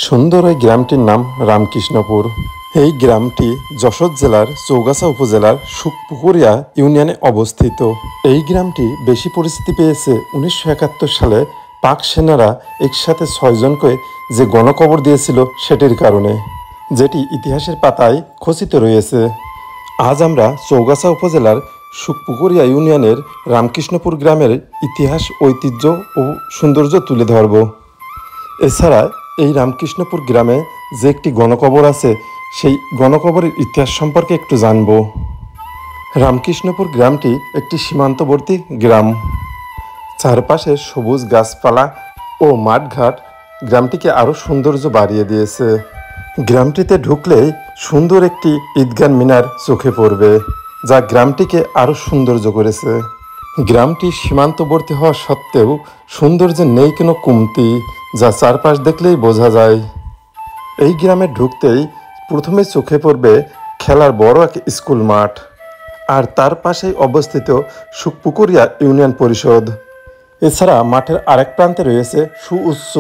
সুন্দর এই গ্রামটির নাম রামকৃষ্ণপুর। এই গ্রামটি যশোর জেলার চৌগাছা উপজেলার সুখপুকুরিয়া ইউনিয়নে অবস্থিত। এই গ্রামটি বেশি পরিচিতি পেয়েছে 1971 সালে পাক সেনারা একসাথে 6 জনকে যে গণকবর দিয়েছিল সেটির কারণে, যেটি ইতিহাসের পাতায় খচিত রয়েছে। আজ আমরা চৌগাছা উপজেলার সুখপুকুরিয়া ইউনিয়নের রামকৃষ্ণপুর গ্রামের ইতিহাস, ঐতিহ্য ও সৌন্দর্য তুলে ধরব। এছাড়া এই রামকৃষ্ণপুর গ্রামে যে একটি গণকবর আছে, সেই গণকবরের ইতিহাস সম্পর্কে একটু জানব। রামকৃষ্ণপুর গ্রামটি একটি সীমান্তবর্তী গ্রাম। চারপাশে সবুজ গাছপালা ও মাঠঘাট গ্রামটিকে আরও সৌন্দর্য বাড়িয়ে দিয়েছে। গ্রামটিতে ঢুকলেই সুন্দর একটি ঈদগাহ মিনার চোখে পড়বে, যা গ্রামটিকে আরও সৌন্দর্য করেছে। গ্রামটি সীমান্তবর্তী হওয়া সত্ত্বেও সৌন্দর্যে নেই কোনো কমতি, যা চারপাশ দেখলেই বোঝা যায়। এই গ্রামে ঢুকতেই প্রথমে চোখে পড়বে খেলার বড় এক স্কুল মাঠ, আর তার পাশেই অবস্থিত সুখপুকুরিয়া ইউনিয়ন পরিষদ। এছাড়া মাঠের আরেক প্রান্তে রয়েছে সুউচ্চ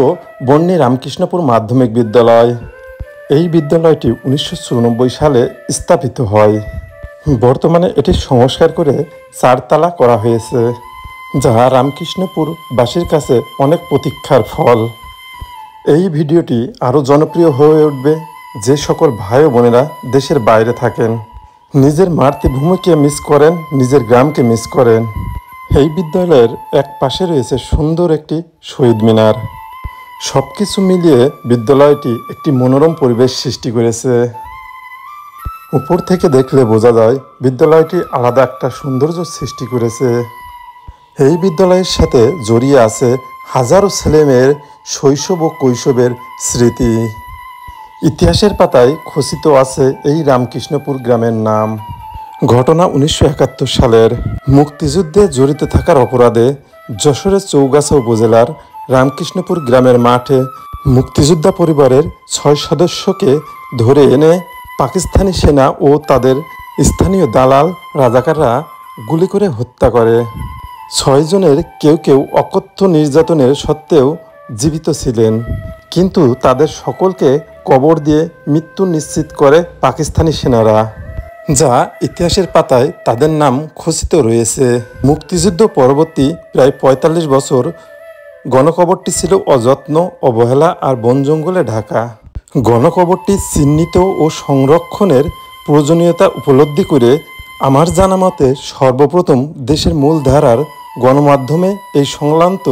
বন্যী রামকৃষ্ণপুর মাধ্যমিক বিদ্যালয়। এই বিদ্যালয়টি 1994 সালে স্থাপিত হয়। বর্তমানে এটি সংস্কার করে 4 তালা করা হয়েছে, যা রামকৃষ্ণপুর বাসীর কাছে অনেক প্রতীক্ষার ফল। এই ভিডিওটি আরও জনপ্রিয় হয়ে উঠবে যে সকল ভাই ও বোনেরা দেশের বাইরে থাকেন, নিজের মাতৃভূমিকে মিস করেন, নিজের গ্রামকে মিস করেন। এই বিদ্যালয়ের এক পাশে রয়েছে সুন্দর একটি শহীদ মিনার। সব কিছু মিলিয়ে বিদ্যালয়টি একটি মনোরম পরিবেশ সৃষ্টি করেছে। উপর থেকে দেখলে বোঝা যায় বিদ্যালয়টি আলাদা একটা সৌন্দর্য সৃষ্টি করেছে। এই বিদ্যালয়ের সাথে জড়িয়ে আছে হাজারো ছেলেমেয়ের শৈশব ও কৈশোরের স্মৃতি। ইতিহাসের পাতায় খচিত আছে এই রামকৃষ্ণপুর গ্রামের নাম। ঘটনা 1971 সালের। মুক্তিযুদ্ধে জড়িত থাকার অপরাধে যশোরের চৌগাছা উপজেলার রামকৃষ্ণপুর গ্রামের মাঠে মুক্তিযোদ্ধা পরিবারের 6 সদস্যকে ধরে এনে পাকিস্তানি সেনা ও তাদের স্থানীয় দালাল রাজাকাররা গুলি করে হত্যা করে। 6 জনের কেউ কেউ অকথ্য নির্যাতনের সত্ত্বেও জীবিত ছিলেন, কিন্তু তাদের সকলকে কবর দিয়ে মৃত্যু নিশ্চিত করে পাকিস্তানি সেনারা, যা ইতিহাসের পাতায় তাদের নাম খচিত রয়েছে। মুক্তিযুদ্ধ পরবর্তী প্রায় 45 বছর গণকবরটি ছিল অযত্ন, অবহেলা আর বন জঙ্গলে ঢাকা। গণকবরটি চিহ্নিত ও সংরক্ষণের প্রয়োজনীয়তা উপলব্ধি করে আমার জানা মতে সর্বপ্রথম দেশের মূলধারার গণমাধ্যমে এই সংক্রান্ত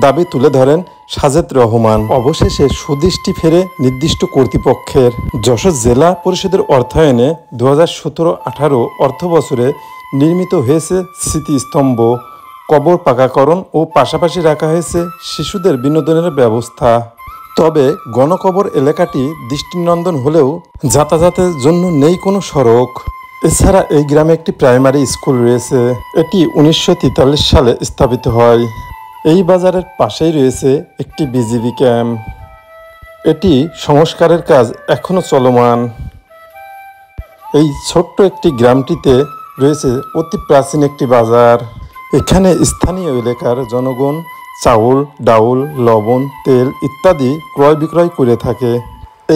দাবি তুলে ধরেন সাজেদ রহমান। অবশেষে সুদৃষ্টি ফেরে নির্দিষ্ট কর্তৃপক্ষের। যশোর জেলা পরিষদের অর্থায়নে 2017-18 অর্থ বছরে নির্মিত হয়েছে স্মৃতিস্তম্ভ, কবর পাকাকরণ ও পাশাপাশি রাখা হয়েছে শিশুদের বিনোদনের ব্যবস্থা। তবে গণকবর এলাকাটি দৃষ্টিনন্দন হলেও যাতায়াতের জন্য নেই কোনো সড়ক। এছাড়া এই গ্রামে একটি প্রাইমারি স্কুল রয়েছে। এটি 1943 সালে স্থাপিত হয়। এই বাজারের পাশেই রয়েছে একটি বিজিবি ক্যাম্প। এটি সংস্কারের কাজ এখনও চলমান। এই ছোট্ট একটি গ্রামটিতে রয়েছে অতি প্রাচীন একটি বাজার। এখানে স্থানীয় এলাকার জনগণ চাউল, ডাউল, লবণ, তেল ইত্যাদি ক্রয় বিক্রয় করে থাকে।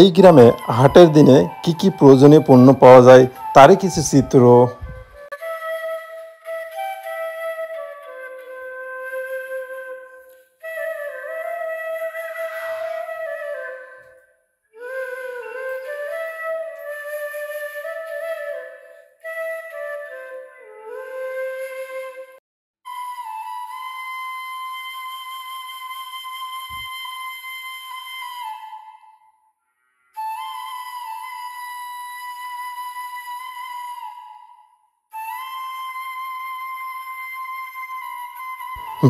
এই গ্রামে হাটের দিনে কি কি প্রয়োজনীয় পণ্য পাওয়া যায় তারই কিছু চিত্র।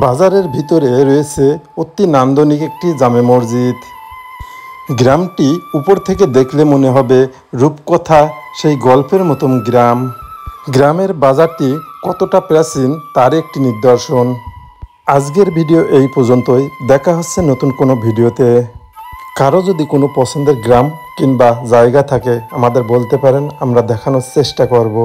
বাজারের ভিতরে রয়েছে অতি নান্দনিক একটি জামে মসজিদ। গ্রামটি উপর থেকে দেখলে মনে হবে রূপকথা সেই গল্পের মতন গ্রাম। গ্রামের বাজারটি কতটা প্রাচীন তার একটি নিদর্শন। আজকের ভিডিও এই পর্যন্তই। দেখা হচ্ছে নতুন কোনো ভিডিওতে। কারো যদি কোনো পছন্দের গ্রাম কিংবা জায়গা থাকে আমাদের বলতে পারেন, আমরা দেখানোর চেষ্টা করব।